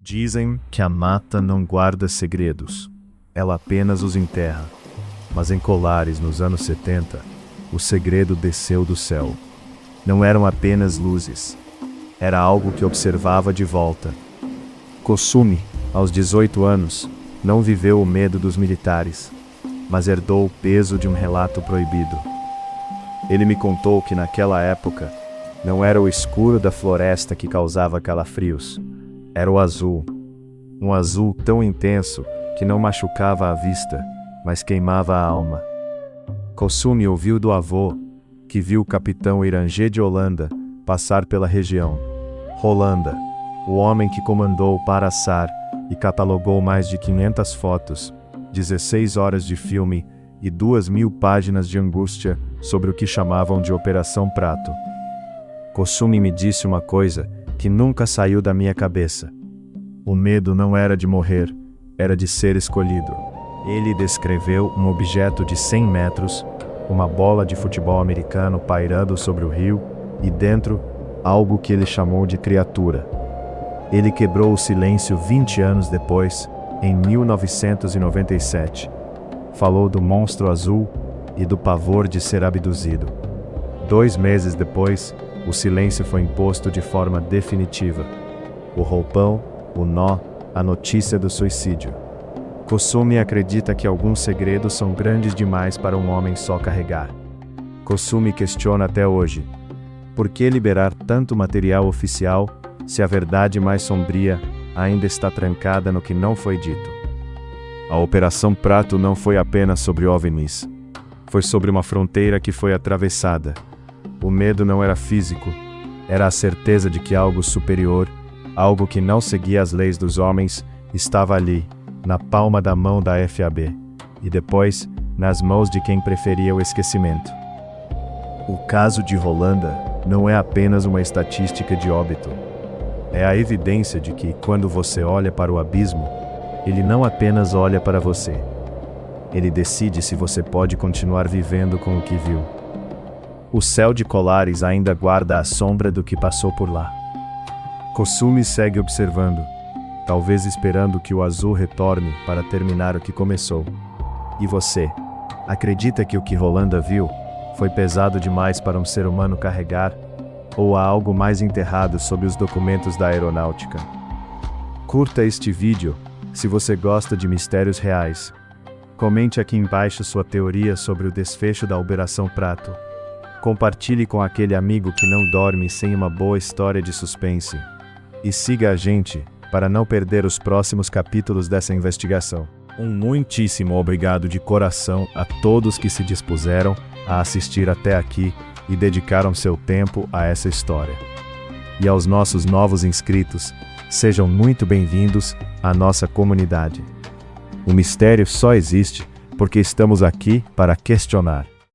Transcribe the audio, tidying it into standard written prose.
Dizem que a mata não guarda segredos, ela apenas os enterra. Mas em Colares, nos anos 70, o segredo desceu do céu. Não eram apenas luzes, era algo que observava de volta. Kossumi, aos 18 anos, não viveu o medo dos militares, mas herdou o peso de um relato proibido. Ele me contou que naquela época, não era o escuro da floresta que causava calafrios, era o azul. Um azul tão intenso que não machucava a vista, mas queimava a alma. Kossumi ouviu do avô, que viu o capitão Irangê de Holanda passar pela região. Holanda, o homem que comandou o Paraçar e catalogou mais de 500 fotos, 16 horas de filme e 2.000 páginas de angústia sobre o que chamavam de Operação Prato. Kossumi me disse uma coisa que nunca saiu da minha cabeça. O medo não era de morrer, era de ser escolhido. Ele descreveu um objeto de 100 metros, uma bola de futebol americano pairando sobre o rio, e dentro, algo que ele chamou de criatura. Ele quebrou o silêncio 20 anos depois, em 1997. Falou do monstro azul e do pavor de ser abduzido. 2 meses depois, o silêncio foi imposto de forma definitiva. O roupão, o nó, a notícia do suicídio. Kossumi acredita que alguns segredos são grandes demais para um homem só carregar. Kossumi questiona até hoje: por que liberar tanto material oficial se a verdade mais sombria ainda está trancada no que não foi dito? A Operação Prato não foi apenas sobre OVNIs. Foi sobre uma fronteira que foi atravessada. O medo não era físico, era a certeza de que algo superior, algo que não seguia as leis dos homens, estava ali, na palma da mão da FAB, e depois, nas mãos de quem preferia o esquecimento. O caso de Holanda não é apenas uma estatística de óbito. É a evidência de que, quando você olha para o abismo, ele não apenas olha para você. Ele decide se você pode continuar vivendo com o que viu. O céu de Colares ainda guarda a sombra do que passou por lá. Kossumi segue observando, talvez esperando que o azul retorne para terminar o que começou. E você, acredita que o que Holanda viu foi pesado demais para um ser humano carregar? Ou há algo mais enterrado sob os documentos da aeronáutica? Curta este vídeo, se você gosta de mistérios reais. Comente aqui embaixo sua teoria sobre o desfecho da Operação Prato. Compartilhe com aquele amigo que não dorme sem uma boa história de suspense. E siga a gente, para não perder os próximos capítulos dessa investigação. Um muitíssimo obrigado de coração a todos que se dispuseram a assistir até aqui e dedicaram seu tempo a essa história. E aos nossos novos inscritos, sejam muito bem-vindos à nossa comunidade. O mistério só existe porque estamos aqui para questionar.